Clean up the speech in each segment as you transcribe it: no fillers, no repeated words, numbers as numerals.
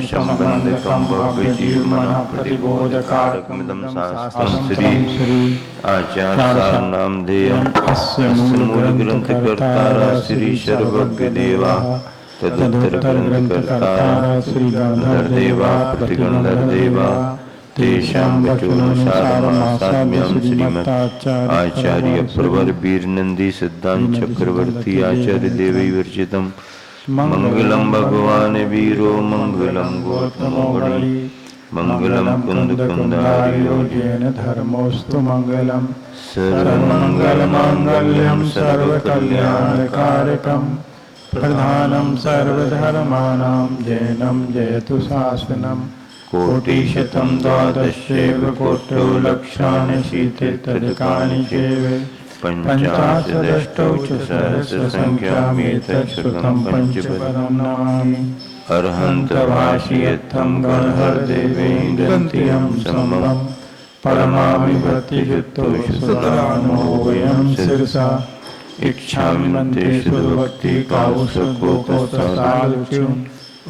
संबंधकं भव्यजीवमनः प्रतिबोधकारकमिदं शास्त्रं श्री आचार्यसारनामधेयम् अस्य मूलग्रन्थकर्ता श्री सर्वज्ञदेवः तदुत्तरग्रन्थकर्ता श्री गंधर्वदेवा प्रतिगंधर्वदेवा तेषां वचनोनुसारमासाम्यं श्रीमदाचार्य प्रवर वीर नंदी सिद्धांत चक्रवर्ती आचार्य देवै विरचितं मंगलम भगवान वीरो मंगलम गौतमो गणि मंगलम कुंद कुंदारियो जैन धर्मोस्तु मंगलम सर्वमंगल मांगल्यम सर्वकल्याणकारकम प्रधानं सर्वधर्माणां जैनं जयतु शासनं कोटिशतं द्वादशैव कोटौ लक्षाणि शीतितदकानि चैव पञ्चाशदष्टौ च सहस्रसङ्ख्यामेतत् श्रुतं पञ्चपदं नमामि अर्हन्तभाषियत्थं गणहरदेवेन्द्रन्त्यं समं परमामि भक्तियुक्तो सुतरानो वयं शिरसा इच्छामि मन्त्रेषु भक्ति कावुसकोसालुचुं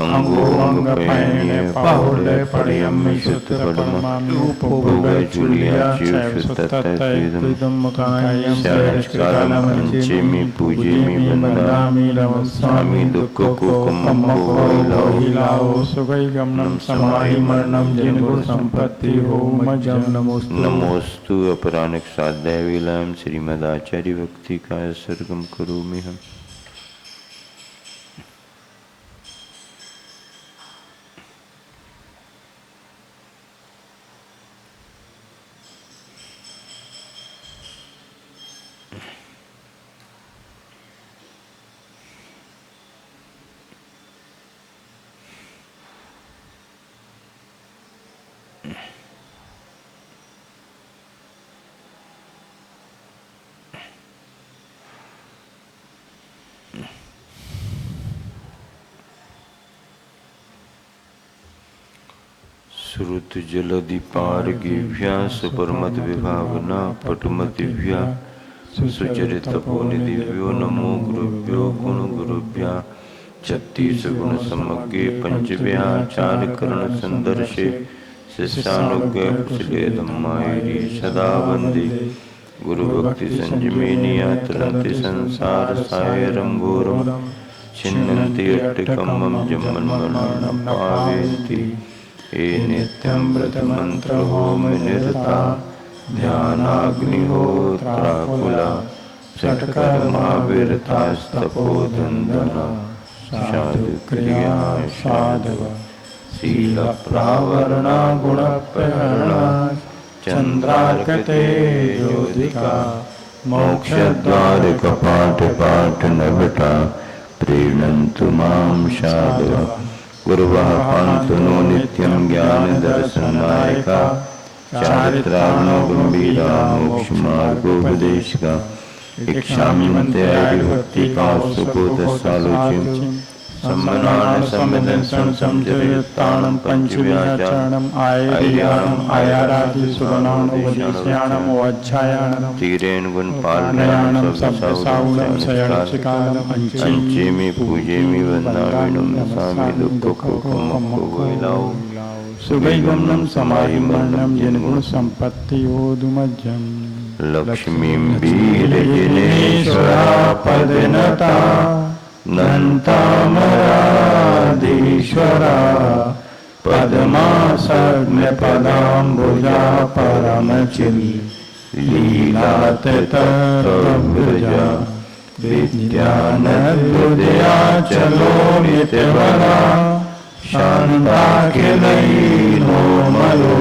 अंगो अंगपैण्य पाहुले पड़ियम शुद्धपरमामि उपभोगै जुलिया शिवशुद्धतत्त्वं मुखायं सहस्रकालमञ्चेमि पूजेमि वन्दामि नमस्सामि दुःखकुकुममोहिलाओ सुखैगमनं समाहि मरणं जिनगुण संपत्ति होमजं नमोस्तु अपराणिक साध्याय विलयं श्रीमदाचार्य भक्ति का सर्गम करोमि हम। श्रुत जलधिपारगेभ्या सुपरमत विभावना पटुमतिभ्या सुचरितपोनिदिभ्यो नमो गुरुभ्यो गुण गुरुभ्या छत्तीस गुण समग्रे पंचव्याचार करण संदर्शे शिष्यानुज्ञ कुशले धम्मायरी सदा वंदे गुरु भक्ति संजमेनिया तरंति संसार सायरं घोरं छिन्नन्ति अट्टकम्मं जम्मन्मरणं पावेन्ति ये नित्यमृत मंत्र होम निरता ध्यानाग्निहोत्राकुला षट्कर्मा विरतास्तपोधन्दना साधुक्रिया साधव शील प्रावरणा गुणप्रहरणा चंद्रार्कतेजोदिका मोक्षद्वार कपाट पाट नभटा प्रीणन्तु मां साधव गुरुवः पान्तु नो नित्यं ज्ञान दर्शनायका चारित्राणो गंभीरा मोक्ष मार्गोपदेशका इच्छामि मन्त्यादि भक्ति का सुपोतसालोच्यं सम्मनान सम्मिदं संसंजयताणं पंचव्याचारणं आयर्याणं आयारादि सुगुणाणं वदेश्याणं वज्झायाणं तीरेण गुणपालनयाणं सब्दसावणं शयनचिकालं पंचेमि पूजेमि वन्दामि नमामि दुःखकुकुममोहिलाओ सुगैगमनं समाहिमरणं जिनगुण संपत्ति ओदुमज्जं लक्ष्मीं वीरजिनेश्वरा पदनता नन्तामराधीश्वरा पद्मासग्नपदाम्बुजा परमचिन् लीलाततरव्रजा विद्यानद्विदया चलोमित्यवरा शान्ताखिलैर्नोमलो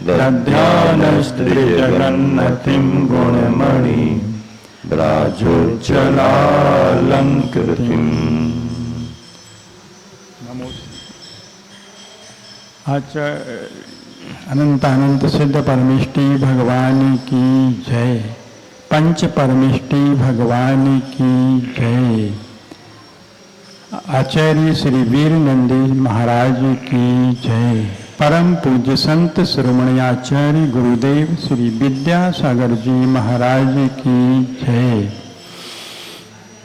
दध्यानस्त्रिजगन्नतिं गुणमणि ब्राजोज्ज्वलालंकृतिम्। अनंत अनंत सिद्ध परमेष्टि भगवान की जय। पंच परमेष्टि भगवान की जय। आचार्य श्री वीर नंदी महाराज की जय। परम पूज्य संत शिरोमणि आचार्य गुरुदेव श्री विद्यासागर जी महाराज की जय।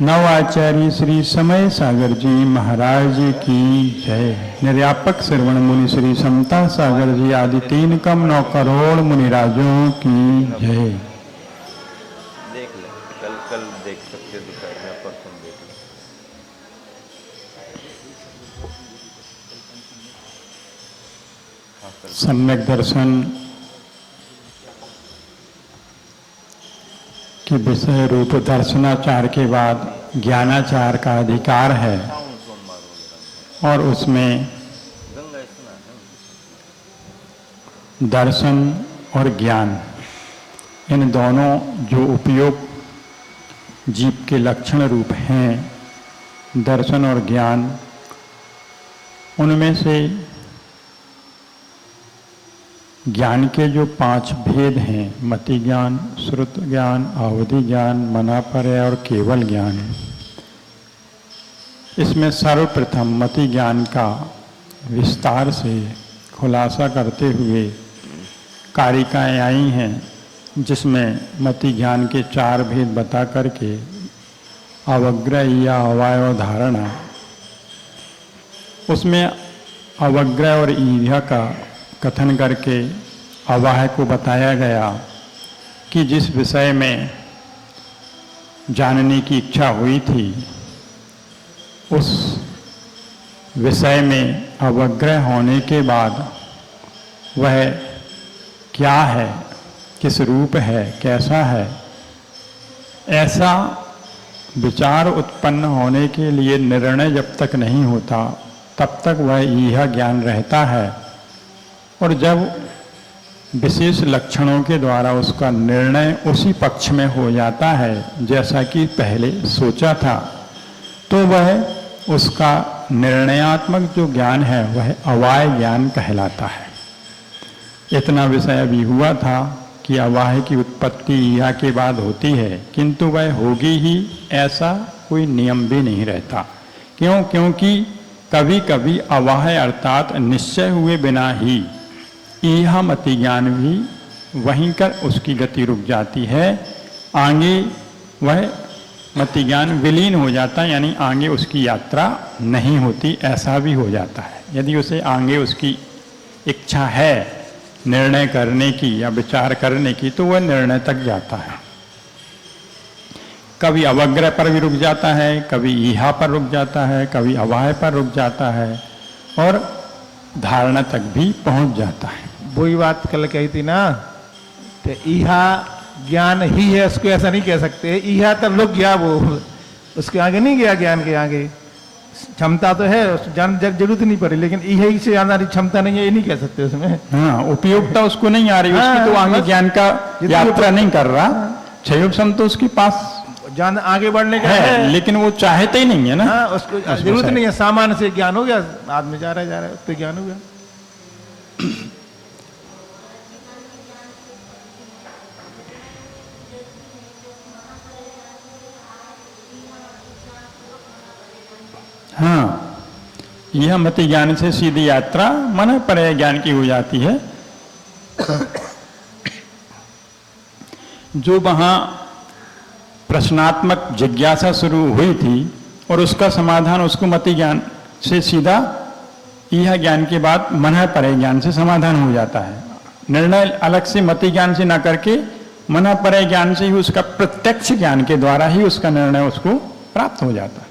नवाचार्य श्री समय सागर जी महाराज की जय। निर्यापक श्रवण मुनि श्री समता सागर जी आदि 3 कम 9 करोड़ मुनिराजों की जय। देख ले, कल देख सकते दोपहर में, परसों देख ले। सम्यक दर्शन के विषय रूप दर्शनाचार के बाद ज्ञानाचार का अधिकार है और उसमें दर्शन और ज्ञान इन दोनों जो उपयोग जीव के लक्षण रूप हैं, दर्शन और ज्ञान, उनमें से ज्ञान के जो 5 भेद हैं, मति ज्ञान, श्रुत ज्ञान, अवधि ज्ञान, मनापरय और केवल ज्ञान, इसमें सर्वप्रथम मति ज्ञान का विस्तार से खुलासा करते हुए कारिकाएं आई हैं, जिसमें मति ज्ञान के 4 भेद बता करके अवग्रह या अवयव धारणा, उसमें अवग्रह और ईर्ष्या का कथन करके अवाह को बताया गया कि जिस विषय में जानने की इच्छा हुई थी, उस विषय में अवग्रह होने के बाद वह क्या है, किस रूप है, कैसा है, ऐसा विचार उत्पन्न होने के लिए निर्णय जब तक नहीं होता तब तक वह यह ज्ञान रहता है। और जब विशेष लक्षणों के द्वारा उसका निर्णय उसी पक्ष में हो जाता है जैसा कि पहले सोचा था, तो वह उसका निर्णयात्मक जो ज्ञान है वह अवाय ज्ञान कहलाता है। इतना विषय अभी हुआ था कि अवाह की उत्पत्ति इहा के बाद होती है, किंतु वह होगी ही ऐसा कोई नियम भी नहीं रहता। क्यों? क्योंकि कभी कभी अवाह अर्थात निश्चय हुए बिना ही इहा मति ज्ञान भी वहीं कर उसकी गति रुक जाती है, आगे वह मति ज्ञान विलीन हो जाता है, यानी आगे उसकी यात्रा नहीं होती, ऐसा भी हो जाता है। यदि उसे आगे उसकी इच्छा है निर्णय करने की या विचार करने की, तो वह निर्णय तक जाता है। कभी अवग्रह पर भी रुक जाता है, कभी ईहा पर रुक जाता है, कभी अवाह पर रुक जाता है और धारणा तक भी पहुंच जाता है। वही बात कल कही थी ना, तो ईहा ज्ञान ही है, उसको ऐसा नहीं कह सकते। ईहा तो लोग गया, वो उसके आगे नहीं गया, ज्ञान के आगे क्षमता तो है, जान जरूरत नहीं पड़ी, लेकिन यही से ज्यादा क्षमता नहीं है, ये नहीं कह सकते उसमें। हाँ, उपयोगिता उसको नहीं आ रही, उसकी तो आगे ज्ञान का यात्रा नहीं कर रहा। क्षयोग संतोष के पास जान आगे बढ़ने का है, लेकिन वो चाहते ही नहीं है ना। हाँ, उसको जरूरत नहीं है, सामान्य से ज्ञान हो गया, आदमी जा रहा है तो ज्ञान हो गया। हाँ, यह मति ज्ञान से सीधी यात्रा मन परय ज्ञान की हो जाती है। जो वहां प्रश्नात्मक जिज्ञासा शुरू हुई थी और उसका समाधान उसको मति ज्ञान से सीधा यह ज्ञान के बाद मन परय ज्ञान से समाधान हो जाता है। निर्णय अलग से मति ज्ञान से ना करके मन परय ज्ञान से ही उसका प्रत्यक्ष ज्ञान के द्वारा ही उसका निर्णय उसको प्राप्त हो जाता है।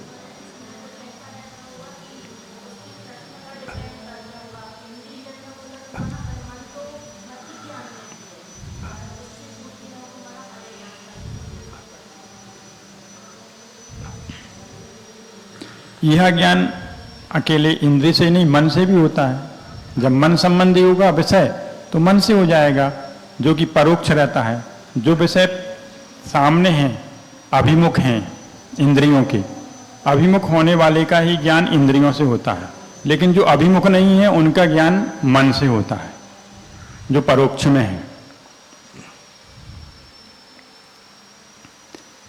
यह ज्ञान अकेले इंद्रिय से नहीं, मन से भी होता है। जब मन संबंधी होगा विषय तो मन से हो जाएगा, जो कि परोक्ष रहता है। जो विषय सामने हैं, अभिमुख हैं इंद्रियों के, अभिमुख होने वाले का ही ज्ञान इंद्रियों से होता है, लेकिन जो अभिमुख नहीं है उनका ज्ञान मन से होता है, जो परोक्ष में है।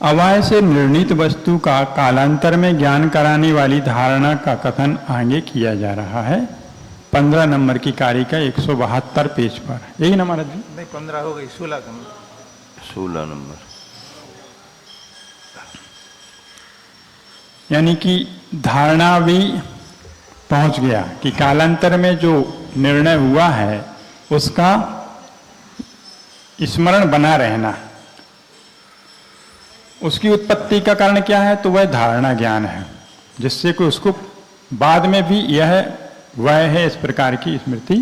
अवाय से निर्णीत वस्तु का कालांतर में ज्ञान कराने वाली धारणा का कथन आगे किया जा रहा है 15 नंबर की कार्य का 172 पेज पर। यही ना महाराज जी? नहीं, 15 हो गई, 16 16 नंबर। यानी कि धारणा भी पहुंच गया कि कालांतर में जो निर्णय हुआ है उसका स्मरण बना रहना, उसकी उत्पत्ति का कारण क्या है, तो वह धारणा ज्ञान है, जिससे कि उसको बाद में भी यह वह है इस प्रकार की स्मृति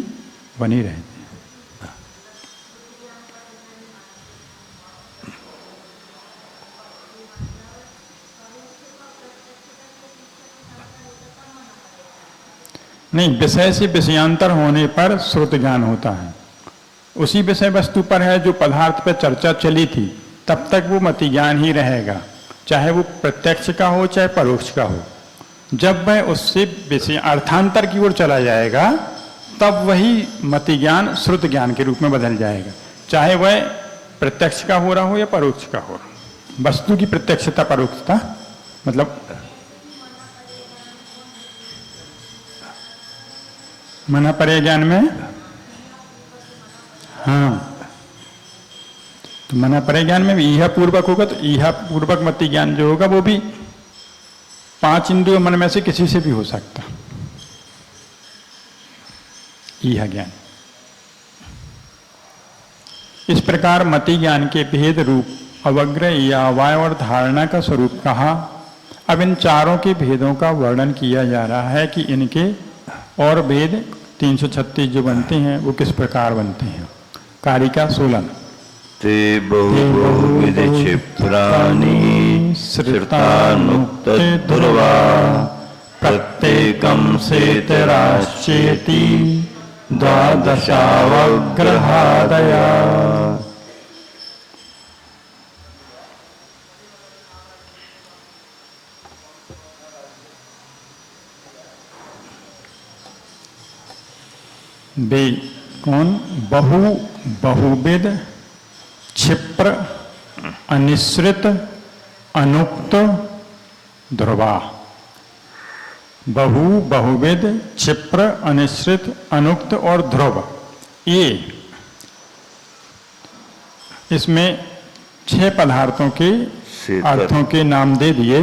बनी रहती है। नहीं, विषय से विषयांतर होने पर श्रुत ज्ञान होता है। उसी विषय वस्तु पर है जो पदार्थ पर चर्चा चली थी, तब तक वो मति ज्ञान ही रहेगा, चाहे वो प्रत्यक्ष का हो चाहे परोक्ष का हो। जब वह उससे विषय अर्थांतर की ओर चला जाएगा तब वही मति ज्ञान श्रुत ज्ञान के रूप में बदल जाएगा, चाहे वह प्रत्यक्ष का हो रहा हो या परोक्ष का हो रहा हो। वस्तु की प्रत्यक्षता परोक्षता मतलब मना परे ज्ञान में, हाँ, तो मना परे ज्ञान में भी ईहा पूर्वक होगा, तो ईहा पूर्वक मति ज्ञान जो होगा वो भी 5 इंद्रिय मन में से किसी से भी हो सकता, ईहा ज्ञान। इस प्रकार मति ज्ञान के भेद रूप अवग्रह या अवाय और धारणा का स्वरूप कहा। अब इन चारों के भेदों का वर्णन किया जा रहा है कि इनके और भेद 336 जो बनते हैं वो किस प्रकार बनते हैं। कारिका 16 ते बहुविध क्षिप्राणि श्रुतानुक्त ध्रुवा प्रत्येकं सेतराश्चेति द्वादशावग्रहादया। वे कौन? बहुविध क्षिप्र अनिश्रित अनुक्त ध्रुवा। बहुविध क्षिप्र अनिश्रित अनुक्त और ध्रुव, ये इसमें 6 पदार्थों के अर्थों के नाम दे दिए।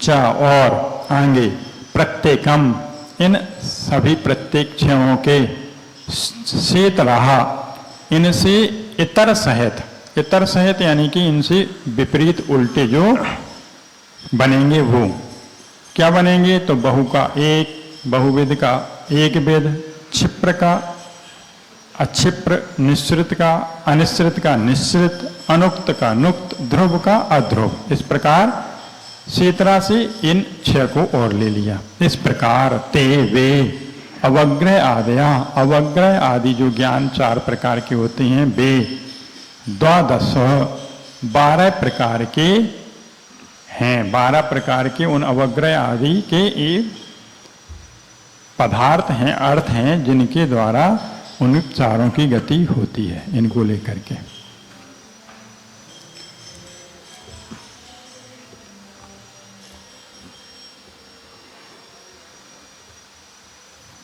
चा और आगे प्रत्येकम, इन सभी प्रत्येक क्षयों के सेत रहा, इनसे इतर सहित, इतर सहित यानी कि इनसे विपरीत उल्टे जो बनेंगे वो क्या बनेंगे, तो बहु का एक, बहुविध का एक विध, क्षिप्र का अक्षिप्र, निश्रित का अनिश्रित का निश्रित, अनुक्त का नुक्त, ध्रुव का अध्रुव। इस प्रकार सेतरा से इन 6 को और ले लिया। इस प्रकार ते वे अवग्रह आदया, अवग्रह आदि जो ज्ञान 4 प्रकार के होते हैं, वे 12 प्रकार के हैं। 12 प्रकार के उन अवग्रह आदि के एक पदार्थ हैं, अर्थ हैं, जिनके द्वारा उन चारों की गति होती है। इनको लेकर के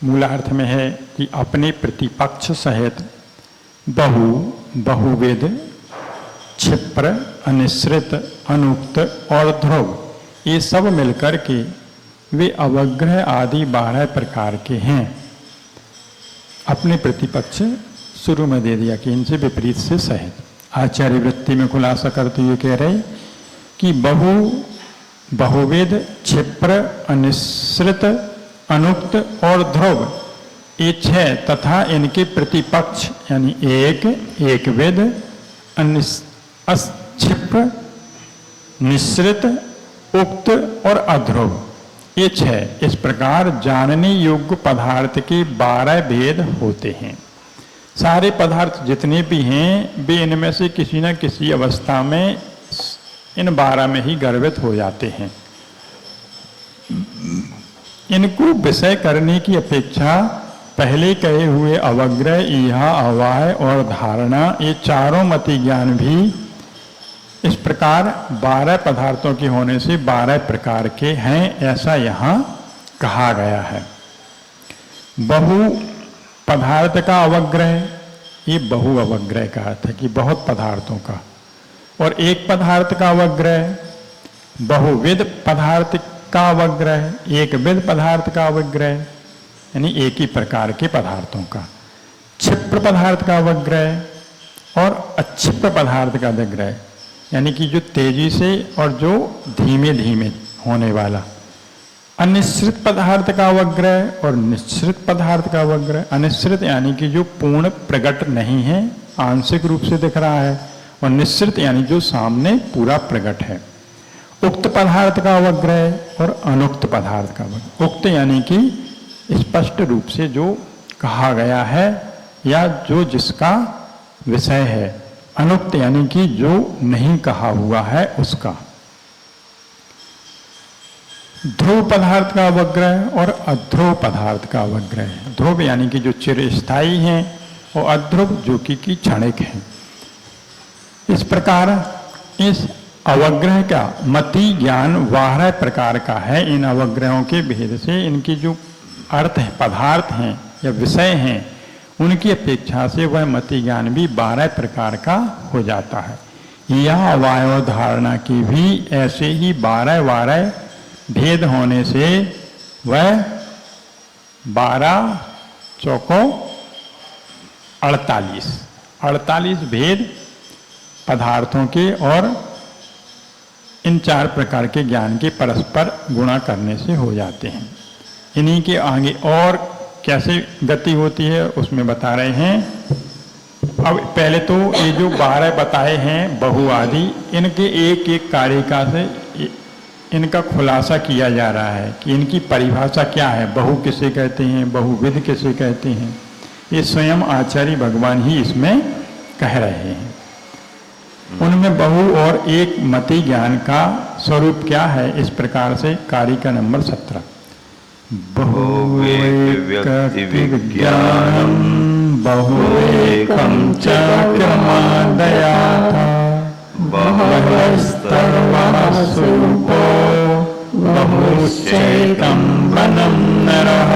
मूलार्थ में है कि अपने प्रतिपक्ष सहित बहुविध क्षिप्र अनिश्रित अनुक्त और ध्रुव, ये सब मिलकर के वे अवग्रह आदि 12 प्रकार के हैं। अपने प्रतिपक्ष शुरू में दे दिया कि इनसे विपरीत से सहित। आचार्य वृत्ति में खुलासा करते हुए कह रहे कि बहुविध क्षिप्र अनिश्रित अनुक्त और ध्रुव, ये 6 तथा इनके प्रतिपक्ष यानी एक विध अक्षिप्र निश्रित उक्त और अध्रुव, ये 6। इस प्रकार जानने योग्य पदार्थ के 12 भेद होते हैं। सारे पदार्थ जितने भी हैं वे इनमें से किसी न किसी अवस्था में इन 12 में ही गर्भित हो जाते हैं। इनको विषय करने की अपेक्षा पहले कहे हुए अवग्रह, ईहा, अवाय और धारणा, ये चारों मति ज्ञान भी इस प्रकार 12 पदार्थों के होने से 12 प्रकार के हैं, ऐसा यहाँ कहा गया है। बहु पदार्थ का अवग्रह, ये बहु अवग्रह का अर्थ है कि बहुत पदार्थों का, और एक पदार्थ का अवग्रह, बहुविध पदार्थ का अवग्रह, एक विध पदार्थ का अवग्रह, यानी एक ही प्रकार के पदार्थों का, क्षिप्र पदार्थ का अवग्रह और अक्षिप्र पदार्थ का अवग्रह, यानी कि जो तेजी से और जो धीमे धीमे होने वाला, अनिश्चित पदार्थ का अवग्रह और निश्चित पदार्थ का अवग्रह। अनिश्चित यानी कि जो पूर्ण प्रकट नहीं है, आंशिक रूप से दिख रहा है, और निश्चित यानी जो सामने पूरा प्रकट है। उक्त पदार्थ का अवग्रह और अनुक्त पदार्थ का अवग्रह। उक्त यानी कि स्पष्ट रूप से जो कहा गया है या जो जिसका विषय है। अनुक्त यानी कि जो नहीं कहा हुआ है उसका। ध्रुव पदार्थ का अवग्रह और अध्रुव पदार्थ का अवग्रह। ध्रुव यानी कि जो चिरस्थायी हैं और अध्रुव जो कि क्षणिक हैं। इस प्रकार इस अवग्रह का मति ज्ञान 12 प्रकार का है। इन अवग्रहों के भेद से इनकी जो अर्थ है, पदार्थ हैं या विषय हैं, उनकी अपेक्षा से वह मति ज्ञान भी 12 प्रकार का हो जाता है। यह अवयव धारणा की भी ऐसे ही 12 भेद होने से वह 12 चौको 48 भेद पदार्थों के और इन 4 प्रकार के ज्ञान के परस्पर गुणा करने से हो जाते हैं। इन्हीं के आगे और कैसे गति होती है उसमें बता रहे हैं। अब पहले तो ये जो 12 बताए हैं बहु आदि, इनके एक एक कारिका से इनका खुलासा किया जा रहा है कि इनकी परिभाषा क्या है, बहु किसे कहते हैं, बहुविध किसे कहते हैं। ये स्वयं आचार्य भगवान ही इसमें कह रहे हैं। उनमें बहु और एक मति ज्ञान का स्वरूप क्या है, इस प्रकार से कारिका नंबर 17। बहुएक व्यक्ति विज्ञानम बहुएकं च क्रमादयाथा बहुस्तर्वासुपो बहुश्चैकं वनं नरः।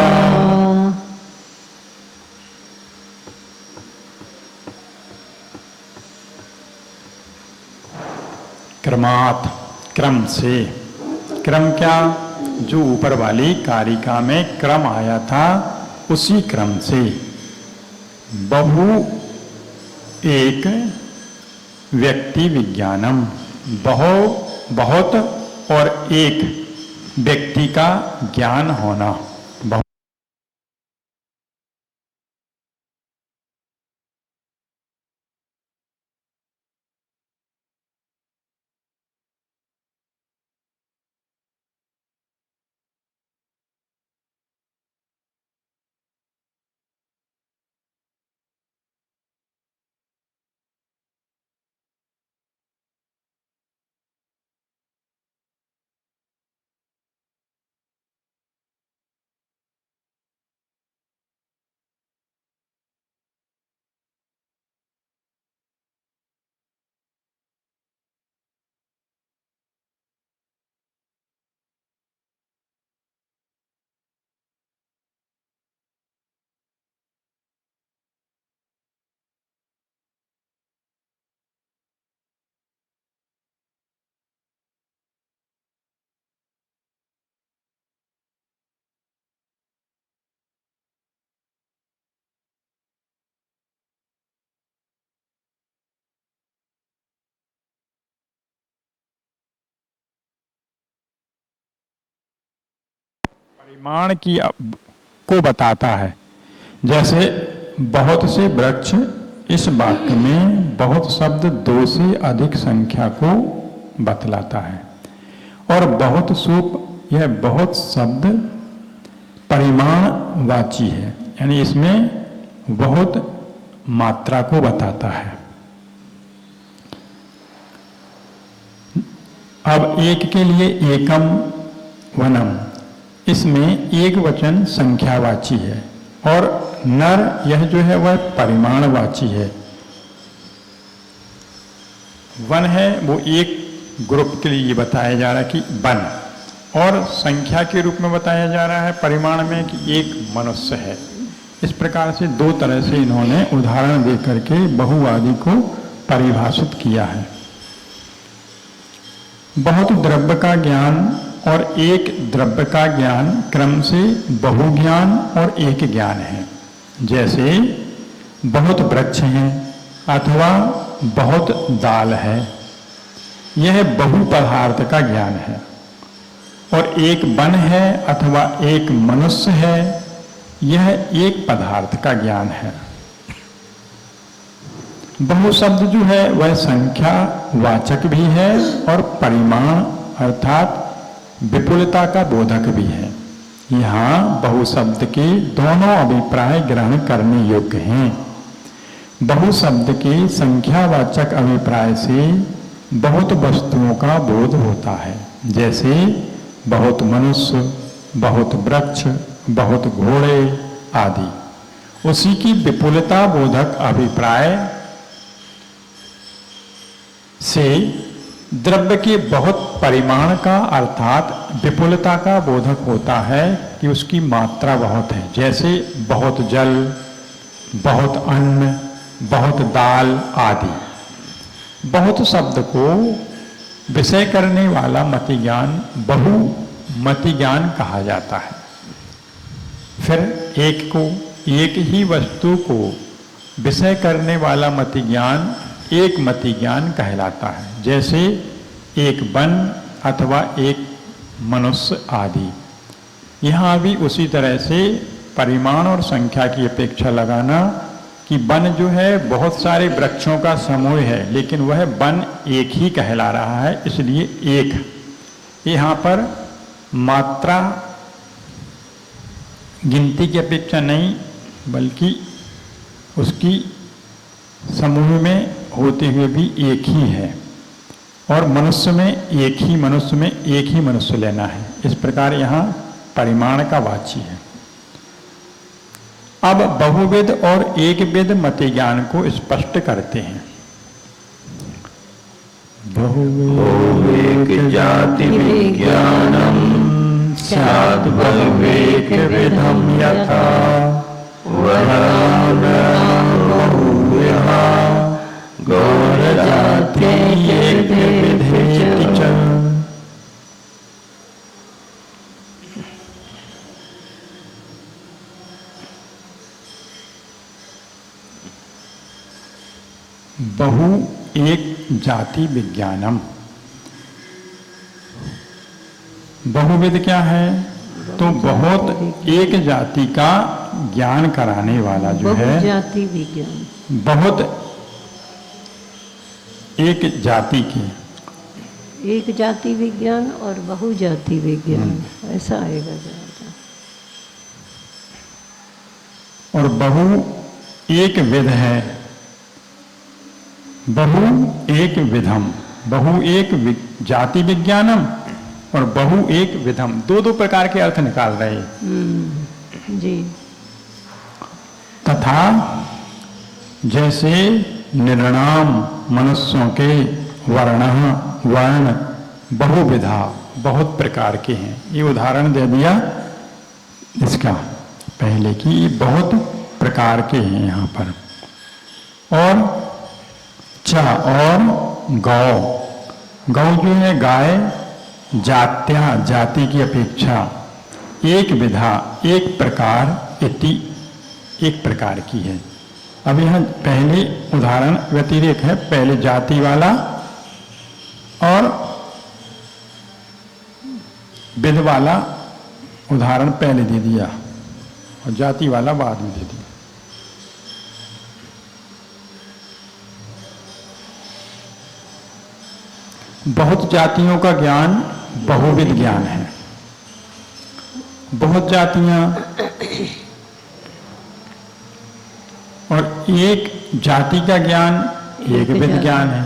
क्रमात्, क्रम से। क्रम क्या, जो ऊपर वाली कारिका में क्रम आया था उसी क्रम से। बहु एक व्यक्ति विज्ञानम, बहुत और एक व्यक्ति का ज्ञान होना। परिमाण की को बताता है। जैसे बहुत से वृक्ष, इस वाक्य में बहुत शब्द 2 से अधिक संख्या को बतलाता है। और बहुत सूप, यह बहुत शब्द परिमाणवाची है, यानी इसमें बहुत मात्रा को बताता है। अब एक के लिए एकम वनम, इसमें एक वचन संख्यावाची है और नर यह जो है वह परिमाणवाची है। वन है वो एक ग्रुप के लिए बताया जा रहा है कि वन, और संख्या के रूप में बताया जा रहा है परिमाण में कि एक मनुष्य है। इस प्रकार से 2 तरह से इन्होंने उदाहरण दे करके बहुआदि को परिभाषित किया है। बहुत द्रव्य का ज्ञान और एक द्रव्य का ज्ञान क्रम से बहुज्ञान और एक ज्ञान है। जैसे बहुत वृक्ष हैं अथवा बहुत दाल है, यह बहु पदार्थ का ज्ञान है। और एक वन है अथवा एक मनुष्य है, यह एक पदार्थ का ज्ञान है। बहु शब्द जो है वह संख्या वाचक भी है और परिमाण अर्थात विपुलता का बोधक भी है। यहाँ बहु शब्द के दोनों अभिप्राय ग्रहण करने योग्य हैं। बहु शब्द के संख्यावाचक अभिप्राय से बहुत वस्तुओं का बोध होता है, जैसे बहुत मनुष्य, बहुत वृक्ष, बहुत घोड़े आदि। उसी की विपुलता बोधक अभिप्राय से द्रव्य के बहुत परिमाण का अर्थात विपुलता का बोधक होता है कि उसकी मात्रा बहुत है, जैसे बहुत जल, बहुत अन्न, बहुत दाल आदि। बहुत शब्द को विषय करने वाला मति ज्ञान बहुमति ज्ञान कहा जाता है। फिर एक ही वस्तु को विषय करने वाला मति ज्ञान एक मति ज्ञान कहलाता है, जैसे एक वन अथवा एक मनुष्य आदि। यहाँ भी उसी तरह से परिमाण और संख्या की अपेक्षा लगाना कि वन जो है बहुत सारे वृक्षों का समूह है, लेकिन वह वन एक ही कहला रहा है, इसलिए एक। यहाँ पर मात्रा गिनती की अपेक्षा नहीं, बल्कि उसकी समूह में होते हुए भी एक ही है। और मनुष्य में एक ही मनुष्य लेना है। इस प्रकार यहाँ परिमाण का वाची है। अब बहुविध और एक विध मति ज्ञान को स्पष्ट करते हैं। बहुविक जाति विज्ञानम स्यात् बहुविक विधम यथा वरान बहुविहा गौर जाति एक विधेति च। बहु एक जाति विज्ञानम। बहुविध क्या है? तो बहुत एक जाति का ज्ञान कराने वाला जो है जाति विज्ञान। बहुत एक जाति की एक जाति विज्ञान और बहुजाति विज्ञान ऐसा आएगा ज़्यादा। और बहु एक विध है, बहु एक विधम। बहु एक जाति विज्ञानम और बहु एक विधम, दो प्रकार के अर्थ निकाल रहे हैं। जी। तथा जैसे निर्णाम मनुष्यों के वर्ण बहुविधा बहुत प्रकार के हैं। ये उदाहरण दे दिया इसका पहले की, ये बहुत प्रकार के हैं यहाँ पर। और और गौ जो है गाय जात्या जाति की अपेक्षा एक विधा एक प्रकार इति एक प्रकार की है। अब यहाँ पहले उदाहरण व्यतिरेक है, पहले जाति वाला और विध वाला उदाहरण पहले दे दिया और जाति वाला बाद में दे दिया। बहुत जातियों का ज्ञान बहुविध ज्ञान है। बहुत जातियां और एक जाति का ज्ञान एक विध ज्ञान है।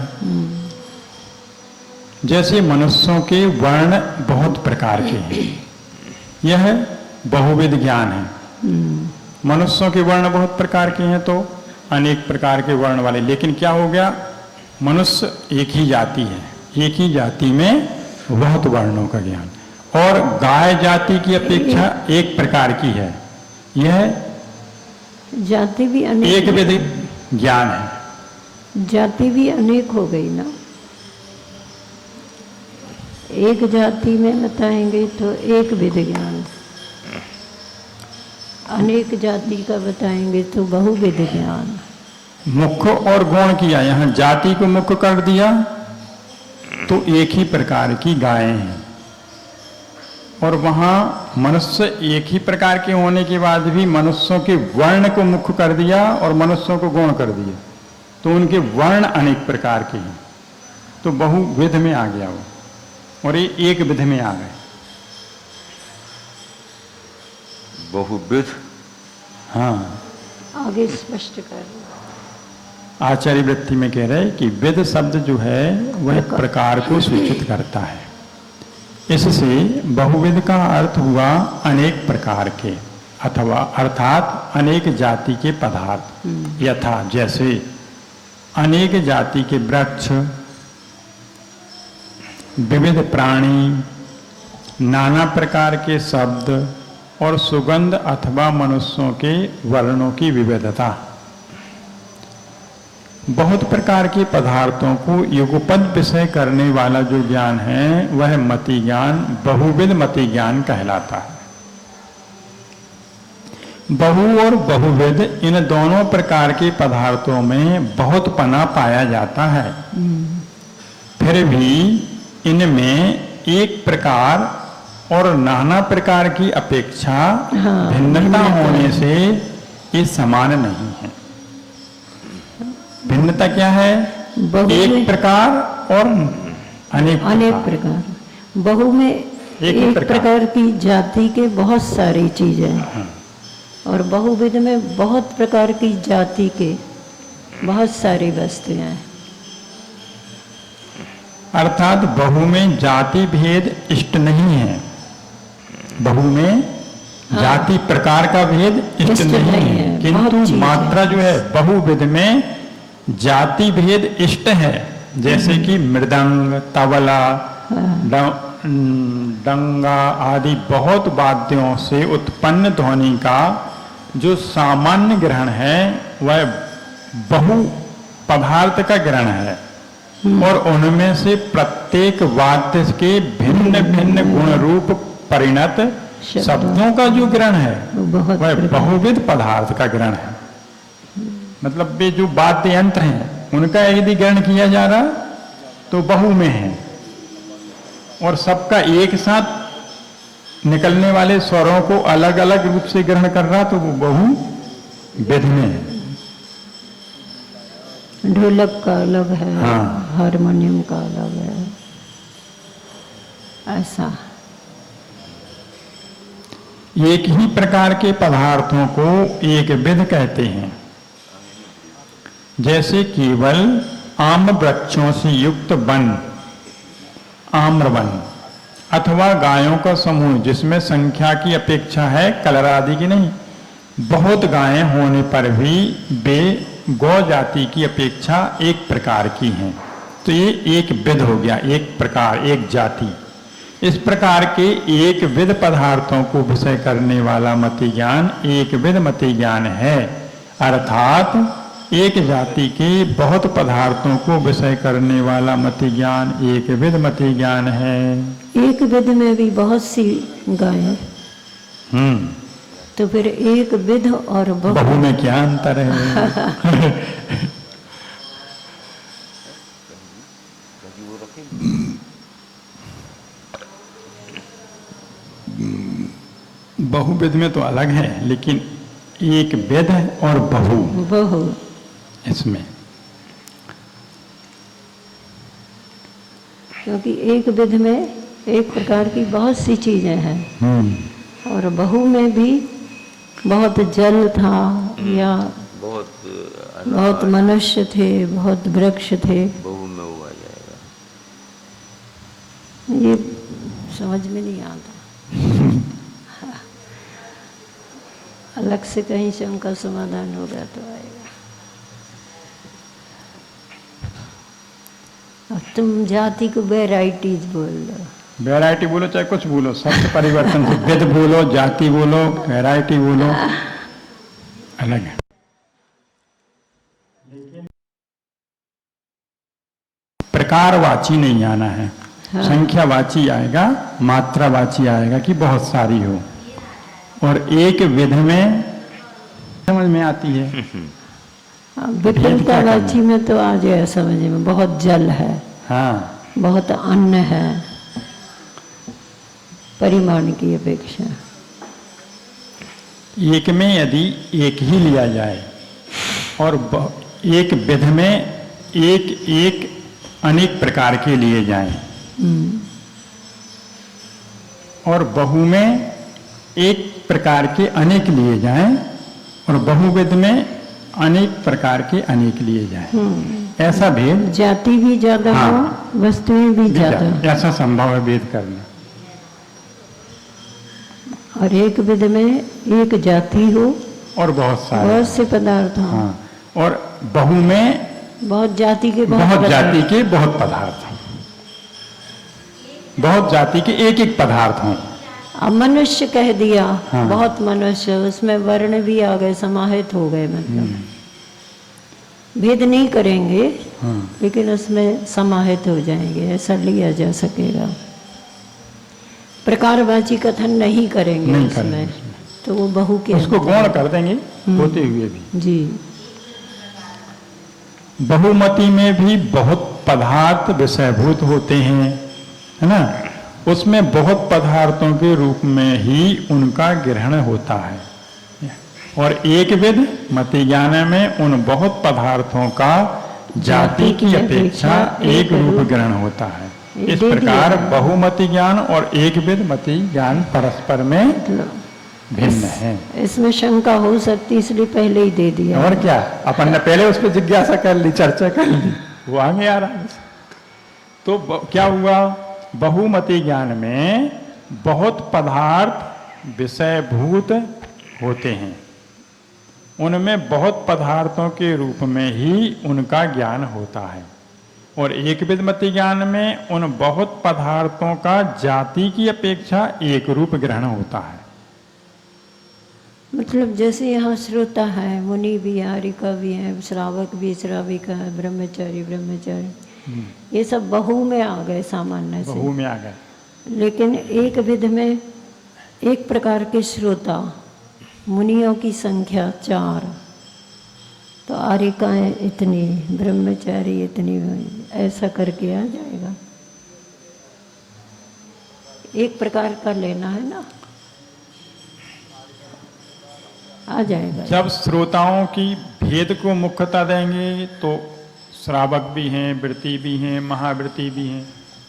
जैसे मनुष्यों के वर्ण बहुत प्रकार के हैं, यह बहुविध ज्ञान है। मनुष्यों के वर्ण बहुत प्रकार के हैं तो अनेक प्रकार के वर्ण वाले, लेकिन क्या हो गया, मनुष्य एक ही जाति है, एक ही जाति में बहुत वर्णों का ज्ञान। और गाय जाति की अपेक्षा एक प्रकार की है, यह जाति भी अनेक, एक विध ज्ञान है। जाति भी अनेक हो गई ना। एक जाति में बताएंगे तो एक विध ज्ञान, अनेक जाति का बताएंगे तो बहुविध ज्ञान। मुख्य और गौण किया, यहाँ जाति को मुख्य कर दिया तो एक ही प्रकार की गायें हैं, और वहाँ मनुष्य एक ही प्रकार के होने के बाद भी मनुष्यों के वर्ण को मुख्य कर दिया और मनुष्यों को गौण कर दिया, तो उनके वर्ण अनेक प्रकार के हैं, तो बहुविध में आ गया वो, और ये एक विध में आ गए। बहुविध, हाँ, आगे स्पष्ट कर। आचार्य वृत्ति में कह रहे कि विध शब्द जो है वह प्रकार को सूचित करता है। इससे बहुविध का अर्थ हुआ अनेक प्रकार के, अथवा अर्थात अनेक जाति के पदार्थ, यथा जैसे अनेक जाति के वृक्ष, विविध प्राणी, नाना प्रकार के शब्द और सुगंध अथवा मनुष्यों के वर्णों की विविधता। बहुत प्रकार के पदार्थों को युगपद विषय करने वाला जो ज्ञान है वह मति ज्ञान, बहुविध मति ज्ञान कहलाता है। बहु और बहुविध इन दोनों प्रकार के पदार्थों में बहुत पना पाया जाता है, फिर भी इनमें एक प्रकार और नाना प्रकार की अपेक्षा भिन्नता होने से ये समान नहीं है। भिन्नता क्या है? एक प्रकार और अनेक प्रकार। बहु में एक प्रकार की जाति के बहुत सारी चीजें हैं, और बहुविध में बहुत प्रकार की जाति के बहुत सारी वस्तुएं हैं। अर्थात बहु में जाति भेद इष्ट नहीं है, बहु में जाति प्रकार का भेद इष्ट नहीं है, किंतु मात्रा जो है बहुविध में जाति भेद इष्ट है। जैसे कि मृदंग, तबला, डंगा आदि बहुत वाद्यों से उत्पन्न ध्वनि का जो सामान्य ग्रहण है वह बहु पदार्थ का ग्रहण है, और उनमें से प्रत्येक वाद्य के भिन्न भिन्न गुण रूप परिणत शब्दों का जो ग्रहण है वह बहुविध पदार्थ का ग्रहण है। मतलब वे जो वाद्य यंत्र हैं उनका यदि ग्रहण किया जा रहा तो बहु में है, और सबका एक साथ निकलने वाले स्वरों को अलग अलग रूप से ग्रहण कर रहा तो वो बहु विध में है। ढोलक का अलग है, हाँ, हारमोनियम का अलग है, ऐसा एक ही प्रकार के पदार्थों को एक विध कहते हैं। जैसे केवल आम्र वृक्षों से युक्त वन, आम्रवन, अथवा गायों का समूह जिसमें संख्या की अपेक्षा है, कलर आदि की नहीं, बहुत गायें होने पर भी वे गौ जाति की अपेक्षा एक प्रकार की हैं, तो ये एक विध हो गया, एक प्रकार, एक जाति। इस प्रकार के एक विध पदार्थों को विषय करने वाला मति ज्ञान एक विध मति ज्ञान है। अर्थात एक जाति के बहुत पदार्थों को विषय करने वाला मति ज्ञान एक विध मति ज्ञान है। एक विध में भी बहुत सी गायें, तो फिर एक विध और बहु में क्या अंतर है? बहुविध में तो अलग है, लेकिन एक विध और बहु इसमें, क्योंकि एक विध में एक प्रकार की बहुत सी चीजें हैं, और बहु में भी बहुत जल था, या बहुत मनुष्य थे, बहुत वृक्ष थे। बहु में वो आ जाएगा। ये समझ में नहीं आता। अलग से कहीं से उनका समाधान होगा तो आएगा। अब तुम जाति को वेराइटीज बोल दो। वैरायटी बोलो चाहे कुछ बोलो, शब्द परिवर्तन से विध बोलो, जाति बोलो, वैरायटी बोलो, अलग है। प्रकारवाची नहीं आना है। संख्यावाची आएगा, मात्रावाची आएगा कि बहुत सारी हो। और एक विध में समझ में आती है। विपुलतावाची में तो आ जाए समझ में, बहुत जल है, हाँ, बहुत अन्न है परिमाण की अपेक्षा। एक में यदि एक ही लिया जाए और एक विध में एक एक अनेक प्रकार के लिए जाएं, और बहु में एक प्रकार के अनेक लिए जाएं, और बहुविध में अनेक प्रकार के अनेक लिए जाएं, ऐसा भेद, जाति भी ज्यादा हाँ, हो, वस्तुएं भी ज्यादा, ऐसा संभव है भेद करना। और एक विध में एक जाति हो और बहुत सारे, बहुत से पदार्थ हो, हाँ, और बहु में बहुत जाति के बहुत जाति के बहुत पदार्थ हों, बहुत जाति के एक एक पदार्थ हों। अब मनुष्य कह दिया, हाँ। बहुत मनुष्य, उसमें वर्ण भी आ गए, समाहित हो गए, मतलब भेद नहीं करेंगे, हाँ। लेकिन उसमें समाहित हो जाएंगे, ऐसा लिया जा सकेगा। प्रकारवाची कथन नहीं करेंगे, नहीं उसमें करेंगे, तो वो बहु के उसको अंदर गौण कर देंगे होते हुए भी। जी। बहुमति में भी बहुत पदार्थ विषयभूत होते हैं, है ना, उसमें बहुत पदार्थों के रूप में ही उनका ग्रहण होता है। और एक विध मति ज्ञान में उन बहुत पदार्थों का जाति की अपेक्षा एक रूप ग्रहण होता है। इस प्रकार बहुमति ज्ञान और एक विध मति ज्ञान परस्पर में भिन्न है। इसमें शंका हो सकती, इसलिए पहले ही दे दिया। और क्या, अपन ने पहले उस पर जिज्ञासा कर ली, चर्चा कर ली, वो आगे आ रहा है। तो क्या हुआ, बहुमति ज्ञान में बहुत पदार्थ विषयभूत होते हैं, उनमें बहुत पदार्थों के रूप में ही उनका ज्ञान होता है। और एक विधमति ज्ञान में उन बहुत पदार्थों का जाति की अपेक्षा एक रूप ग्रहण होता है। मतलब जैसे यहाँ श्रोता है, मुनि भी है, हरिका भी है, श्रावक भी, श्राविका है, ब्रह्मचारी ब्रह्मचारी, ये सब बहु में आ गए सामान्य से। बहु में आ गए। लेकिन एक विध में एक प्रकार के श्रोता, मुनियों की संख्या 4, तो आरिकाएं इतनी, ब्रह्मचारी इतनी, ऐसा करके आ जाएगा। एक प्रकार का लेना है ना, आ जाएगा। जब श्रोताओं की भेद को मुख्यता देंगे तो श्रावक भी हैं, वृत्ति भी हैं, महावृत्ति भी हैं।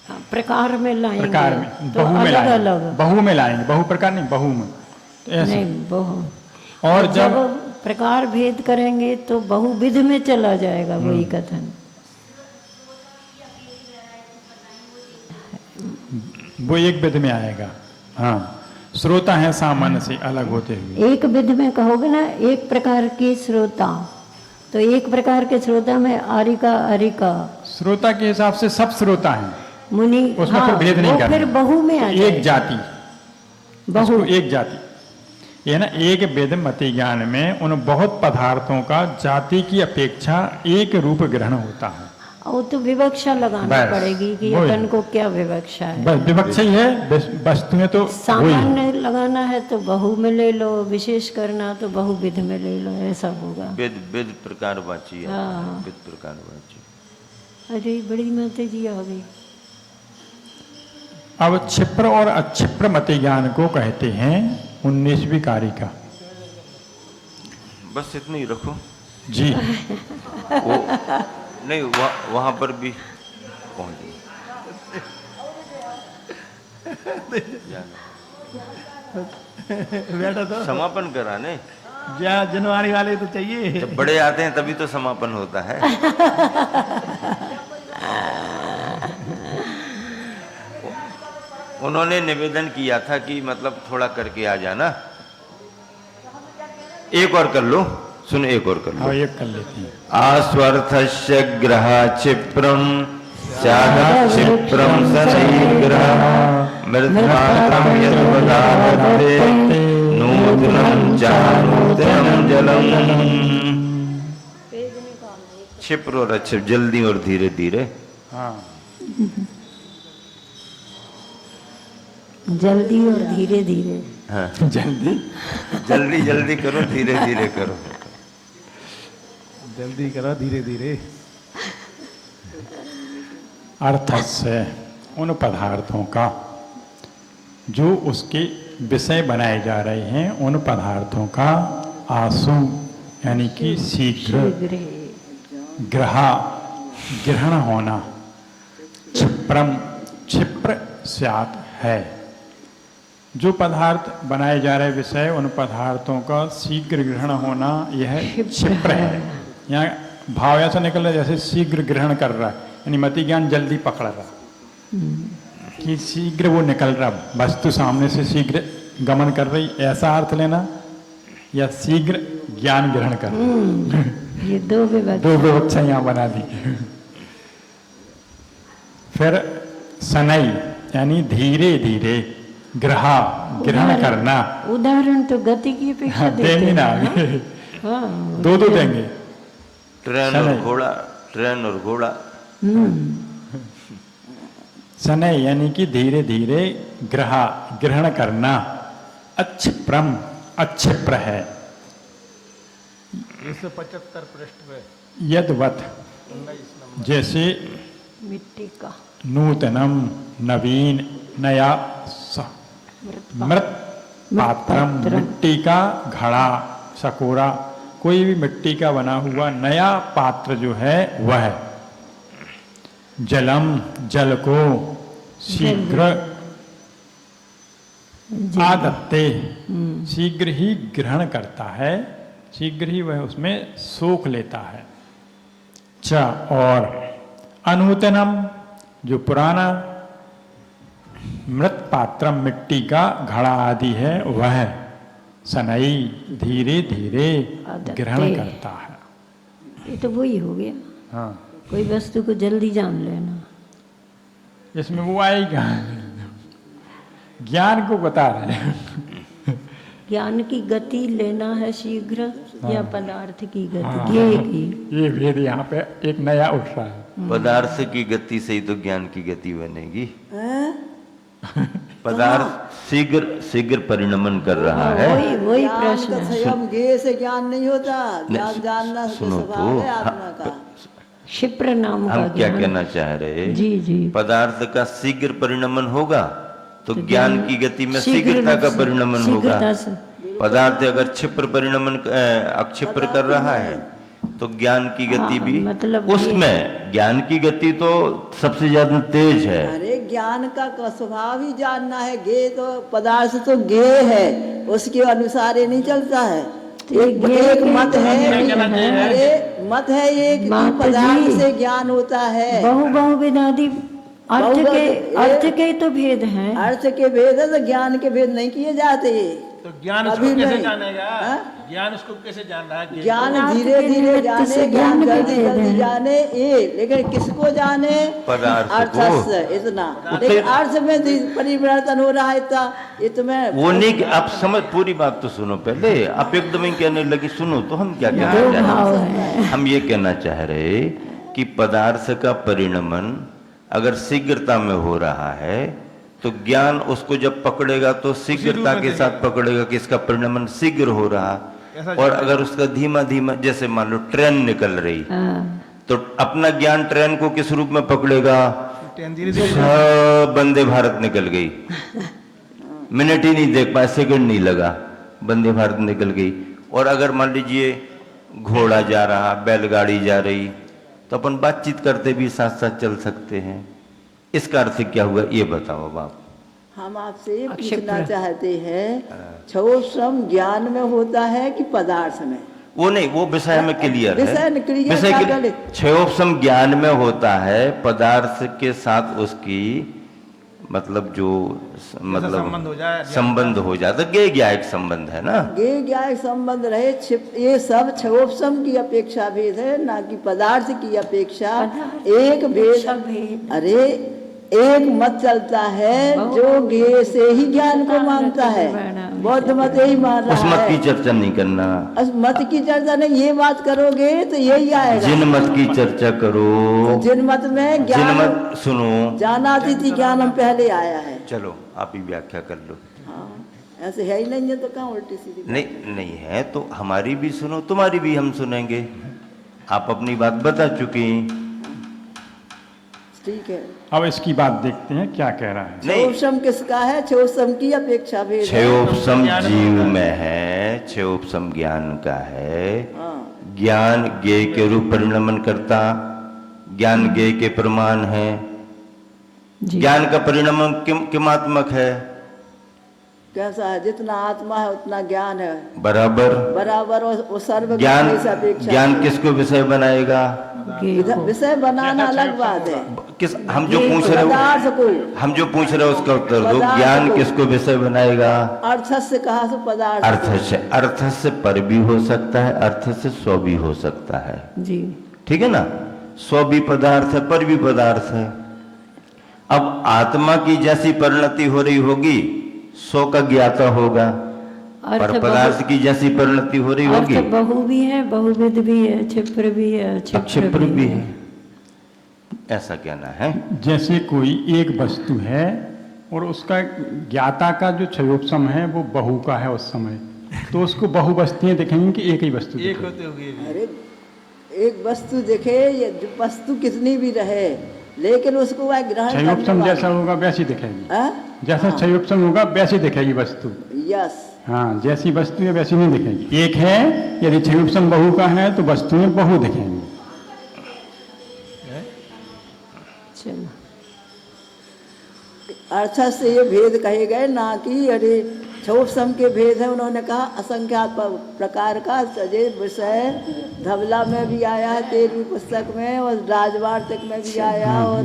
हाँ, प्रकार में लाएंगे, प्रकार में, तो बहु में अलग लाएंगे, अलग, बहु में लाएंगे, बहु प्रकार नहीं, बहु में, तो ऐसे। नहीं बहु। और जब प्रकार भेद करेंगे तो बहुविध में चला जाएगा वही कथन। वो एक विध में आएगा। हाँ, श्रोता है सामान्य से अलग होते हुए। एक विध में कहोगे ना, एक प्रकार के श्रोता, तो एक प्रकार के श्रोता में आरिका अरिका, श्रोता के हिसाब से सब श्रोता हैं, मुनि, उसमें हाँ, फिर भेद नहीं वो करना। फिर बहु में आ जाएगा। एक जाति, बहु, उसको एक जाति, ये ना, एक विध मति ज्ञान में उन बहुत पदार्थों का जाति की अपेक्षा एक रूप ग्रहण होता है। और तो विवक्षा लगाना बस, पड़ेगी कि वही। अपन को क्या विवक्षा है। बस विवक्षा ही है, वस्तुएं तो वही है। सामान्य लगाना है तो बहु में ले लो, विशेष करना तो बहुविध में ले लो, ऐसा होगा। विद प्रकारवाची है, हाँ। विद प्रकारवाची। अरे बड़ी माता जी आ गई। अब क्षिप्र और अक्षिप्र मति ज्ञान को कहते हैं 19वीं कारिका। बस इतना ही रखो जी। वो नहीं, वहां पर भी पहुंच बेटा तो समापन कराने, जनवरी वाले तो चाहिए। जब बड़े आते हैं तभी तो समापन होता है। उन्होंने निवेदन किया था कि मतलब थोड़ा करके आ जाना। एक और कर लो, सुन, एक और कर लो। हाँ, एक कर लेते हैं। आस्वर्थस्य ग्रह क्षिप्रम क्षिप्रम शनिग्रह मृत्मात्रम यद्वदावते नूतनम चानूतनम जलम। क्षिप्र और अक्षिप्र, जल्दी और धीरे धीरे। हाँ, जल्दी और धीरे धीरे। हाँ, जल्दी जल्दी जल्दी करो, धीरे धीरे करो। जल्दी करो, धीरे धीरे। अर्थस्य उन पदार्थों का जो उसके विषय बनाए जा रहे हैं, उन पदार्थों का आसु यानी कि शीघ्र ग्रहण होना, क्षिप्र स्यात् है। जो पदार्थ बनाए जा रहे विषय, उन पदार्थों का शीघ्र ग्रहण होना यह क्षिप्र है। यहाँ भाव ऐसा निकल रहा है जैसे शीघ्र ग्रहण कर रहा है, यानी मति ज्ञान जल्दी पकड़ रहा कि शीघ्र वो निकल रहा, वस्तु सामने से शीघ्र गमन कर रही, ऐसा अर्थ लेना, या शीघ्र ज्ञान ग्रहण कर रहा। ये दो विवक्षा यहाँ बना दी। फिर सनई यानी धीरे धीरे ग्रहण करना। उदाहरण तो गति की अपेक्षा देते ना, हैं। हाँ, दो देंगे, ट्रेन और घोड़ा। सनई यानी कि धीरे धीरे ग्रहण करना। अक्षिप्र है। 175 पृष्ठ पे यदवत जैसे मिट्टी का नूतनम नवीन नया मृत पात्रम मिट्टी का घड़ा सकोरा, कोई भी मिट्टी का बना हुआ नया पात्र जो है वह। जल को शीघ्र आदत्ते शीघ्र ही ग्रहण करता है, शीघ्र ही वह उसमें सोख लेता है। और अनूतनम जो पुराना, मृत पात्रम मिट्टी का घड़ा आदि है वह। सनई धीरे धीरे ग्रहण करता है। ये तो वही हो गया। हाँ, कोई वस्तु को जल्दी जान लेना। इसमें वो आएगा, ज्ञान को बता रहे हैं। ज्ञान की गति लेना है शीघ्र, या पदार्थ की गति, ये भेद यहाँ पे एक नया उठ रहा है। पदार्थ की गति से ही तो ज्ञान की गति बनेगी। पदार्थ शीघ्र परिणमन कर रहा है। वही प्रश्न है। हम गे से ज्ञान नहीं होता, ज्ञान जानना सुनो स्वभाव है आत्मा का। क्षिप्र नाम का हम क्या कहना चाह रहे? जी। पदार्थ का शीघ्र परिणमन होगा तो ज्ञान की गति में शीघ्रता का परिणमन होगा। पदार्थ अगर अक्षिप्र कर रहा है तो ज्ञान की गति भी, मतलब उसमें ज्ञान की गति तो सबसे ज्यादा तेज है। अरे ज्ञान का स्वभाव ही जानना है। गे तो पदार्थ तो गे है, उसके अनुसार ये नहीं चलता है। एक मत है, अरे मत है एक कि पदार्थ से ज्ञान होता है। बहु विनादि अर्थ के तो भेद हैं। अर्थ के भेद है तो ज्ञान के भेद नहीं किए जाते। तो ज्ञान उसको कैसे जानेगा? ज्ञान उसको कैसे जान रहा है? ज्ञान धीरे धीरे जाने, ज्ञान जल्दी जल्दी जाने, ये लेकिन किसको जाने? पदार्थ को। इतना लेकिन अर्थ में परिवर्तन हो रहा है इतना, ये तो मैं वो नहीं कि आप समझ, पूरी बात तो सुनो पहले। आप एकदम ही कहने लगी सुनो, तो हम क्या कहना चाह रहे? हम ये कहना चाह रहे कि पदार्थ का परिणमन अगर शीघ्रता में हो रहा है तो ज्ञान उसको जब पकड़ेगा तो शीघ्रता के साथ पकड़ेगा कि इसका परिणमन शीघ्र हो रहा। और अगर उसका धीमा धीमा, जैसे मान लो ट्रेन निकल रही, तो अपना ज्ञान ट्रेन को किस रूप में पकड़ेगा? वंदे भारत निकल गई, मिनट ही नहीं देख पाए, सेकंड नहीं लगा, वंदे भारत निकल गई। और अगर मान लीजिए घोड़ा जा रहा, बैलगाड़ी जा रही, तो अपन बातचीत करते भी साथ साथ चल सकते हैं। इसका अर्थ क्या हुआ ये बताओ बाप। हम आपसे पूछना चाहते हैं, क्षोभम ज्ञान में होता है कि पदार्थ में? वो नहीं, वो विषय में क्लियर है। विषय क्षयोपम ज्ञान में होता है, पदार्थ के साथ उसकी मतलब जो संबंध हो जाता, गे ज्ञायक संबंध है ना। गे ज्ञायक संबंध रहे, ये सब क्षयोपम की अपेक्षा भेद है, ना कि पदार्थ की अपेक्षा। एक भेद, अरे एक मत चलता है जो गे से ही ज्ञान को मानता है। बौद्ध मत यही मान उस रहा मत की है। चर्चा नहीं करना। मत की चर्चा नहीं, ये बात करोगे तो यही आएगा। जिन मत की चर्चा करो, जिन मत में जिन ज्ञान, मत सुनो, जानाति थी ज्ञानम पहले आया है। चलो आप ही व्याख्या कर लो। हाँ, ऐसे है ही नहीं है तो कहाँ उल्टी सीधी। नहीं नहीं है तो हमारी भी सुनो, तुम्हारी भी हम सुनेंगे। आप अपनी बात बता चुकी। ठीक है, अब इसकी बात देखते हैं क्या कह रहा है। नहीं, क्षयोपम किसका है? क्षयोपम की अपेक्षा भेद है। क्षयोपम जीव में है, क्षयोपम ज्ञान का है। हाँ, ज्ञान ज्ञेय के रूप परिणमन करता, ज्ञान ज्ञेय के प्रमाण है। जी ज्ञान का परिणमन किमात्मक है? कैसा है? जितना आत्मा है उतना ज्ञान है, बराबर। बराबर। और वो सर्व ज्ञान, ज्ञान से अपेक्षा ज्ञान किसको विषय बनाएगा? विषय बनाना अलग बात है। किस, हम जो पूछ रहे पदार्थ हो, को, हम जो पूछ रहे हो उसका उत्तर दो। पदार्थ ज्ञान को। किसको विषय बनाएगा? अर्थ से कहा सो पदार्थ अर्थ को। से। अर्थ से पर भी हो सकता है, अर्थ से स्व भी हो सकता है। जी ठीक है ना? स्व भी पदार्थ है, पर भी पदार्थ है। अब आत्मा की जैसी परिणति हो रही होगी, स्व का ज्ञाता होगा, पर पदार्थ की जैसी परिणति हो रही होगी। अर्थ बहु भी है, बहुविध भी है, क्षिप्र भी है, अक्षिप्र भी है। ऐसा कहना है। जैसे कोई एक वस्तु है और उसका ज्ञाता का जो क्षयोपम है वो बहु का है उस समय, तो उसको बहु वस्तुएं दिखेंगी कि एक ही वस्तु एक दिखेगी? होते होगी। अरे एक वस्तु देखे, ये जो वस्तु कितनी भी रहे, लेकिन उसको वह ग्रहण करने क्षयोपम वाला। जैसा होगा वैसी दिखेगी। हाँ? जैसा क्षयोपम होगा वैसी दिखेगी वस्तु। यस, हाँ, जैसी वस्तु है वैसी नहीं दिखेगी। एक है, यदि क्षयोपम बहु का है तो वस्तुएं बहु दिखेंगी। चलो अर्थ से ये भेद कहे गए ना कि अरे क्षयोपम के भेद है। उन्होंने कहा असंख्यात प्रकार का सजे विषय धवला में भी आया है, 13वीं पुस्तक में, और राजवार्तिक में भी आया, और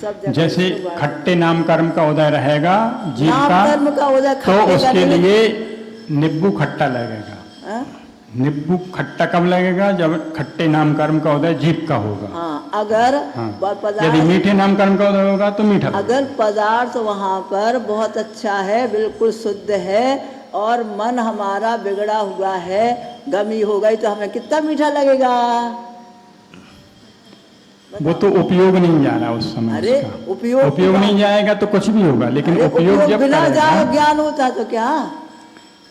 सब जगह। जैसे खट्टे नाम कर्म का उदय रहेगा जीव नाम का, कर्म का उदय तो खट्टे का उसके नहीं। लिए निब्बू खट्टा लगेगा। हाँ? निब्बू खट्टा कब लगेगा? जब खट्टे नाम कर्म का उदय जीव का होगा। हाँ, अगर हाँ। यदि पदार्थ, मीठे नाम कर्म का उदय होगा तो मीठा लगेगा। अगर पदार्थ वहाँ पर बहुत अच्छा है, बिल्कुल शुद्ध है, और मन हमारा बिगड़ा हुआ है, गमी हो गई, तो हमें कितना मीठा लगेगा? वो तो उपयोग नहीं जा रहा उस समय। अरे उसका। उपयोग नहीं जाएगा तो कुछ भी होगा, लेकिन अरे उपयोग जब बिना करेगा, जाए ज्ञान होता तो क्या?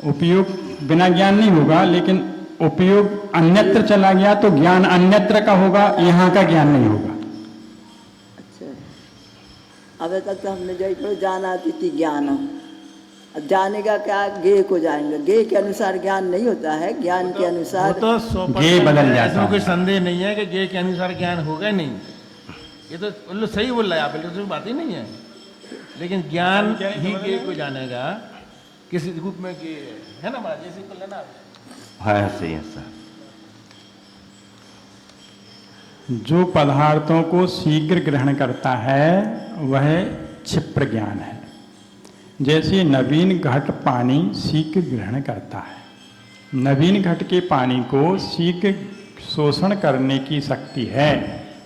उपयोग बिना ज्ञान नहीं होगा, लेकिन उपयोग अन्यत्र चला गया तो ज्ञान अन्यत्र का होगा, यहाँ का ज्ञान नहीं होगा। अच्छा, अभी तक तो हमने जो जाना थी ज्ञान, अब जाने का क्या? गे को जाएंगे। गे के अनुसार ज्ञान नहीं होता है, ज्ञान के अनुसार वो तो 100% ये बदल है, जाता इसमें कोई है। संदेह नहीं है कि ये के अनुसार ज्ञान होगा नहीं। ये तो उल्लू सही बोल रहा है, आप बिल्कुल बात ही नहीं है। लेकिन ज्ञान ही गे को जानेगा किसी रूप में गे है ना महाराज, जैसे बोल लेना। हाँ सही है सर। जो पदार्थों को शीघ्र ग्रहण करता है वह क्षिप्र ज्ञान है। जैसे नवीन घट पानी शीघ्र ग्रहण करता है। नवीन घट के पानी को शीघ्र शोषण करने की शक्ति है,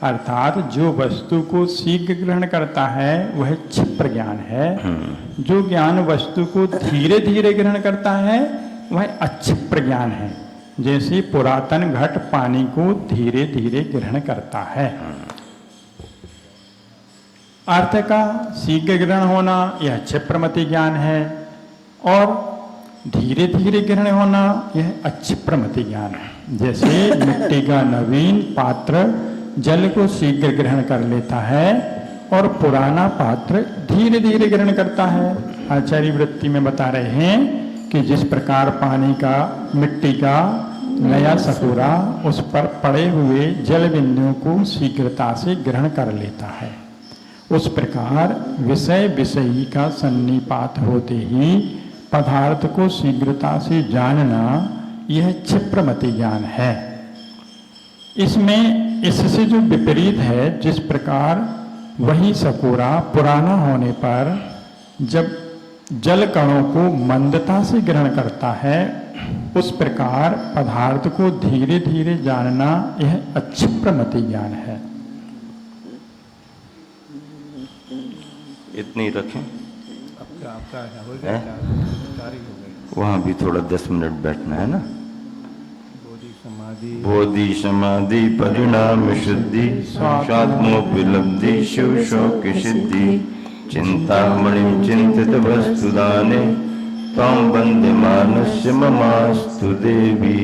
अर्थात जो वस्तु को शीघ्र ग्रहण करता है वह क्षिप्र ज्ञान है। जो ज्ञान वस्तु को धीरे धीरे ग्रहण करता है वह अक्षिप्र ज्ञान है। जैसे पुरातन घट पानी को धीरे धीरे ग्रहण करता है। अर्थ का शीघ्र ग्रहण होना यह क्षिप्रमति ज्ञान है, और धीरे धीरे ग्रहण होना यह अक्षिप्रमति ज्ञान है। जैसे मिट्टी का नवीन पात्र जल को शीघ्र ग्रहण कर लेता है और पुराना पात्र धीरे धीरे ग्रहण करता है। आचार्य वृत्ति में बता रहे हैं कि जिस प्रकार पानी का, मिट्टी का नया सकोरा उस पर पड़े हुए जल बिंदुओं को शीघ्रता से ग्रहण कर लेता है, उस प्रकार विषय विषयी का सन्निपात होते ही पदार्थ को शीघ्रता से जानना यह क्षिप्रमति ज्ञान है। इसमें इससे जो विपरीत है, जिस प्रकार वही सकोरा पुराना होने पर जब जल कणों को मंदता से ग्रहण करता है, उस प्रकार पदार्थ को धीरे धीरे जानना यह अक्षिप्रमति ज्ञान है। इतनी रखें। आपका हो हैं? गया, कार्य हो गई। वहाँ भी थोड़ा 10 मिनट बैठना है ना। बोधि समाधि परिणाम शुद्धि स्वात्मोपलब्धि शिव शोक सिद्धि चिंतामणि चिंतित वस्तुदाने त्वं वन्दे मानस्य ममास्तु देवी।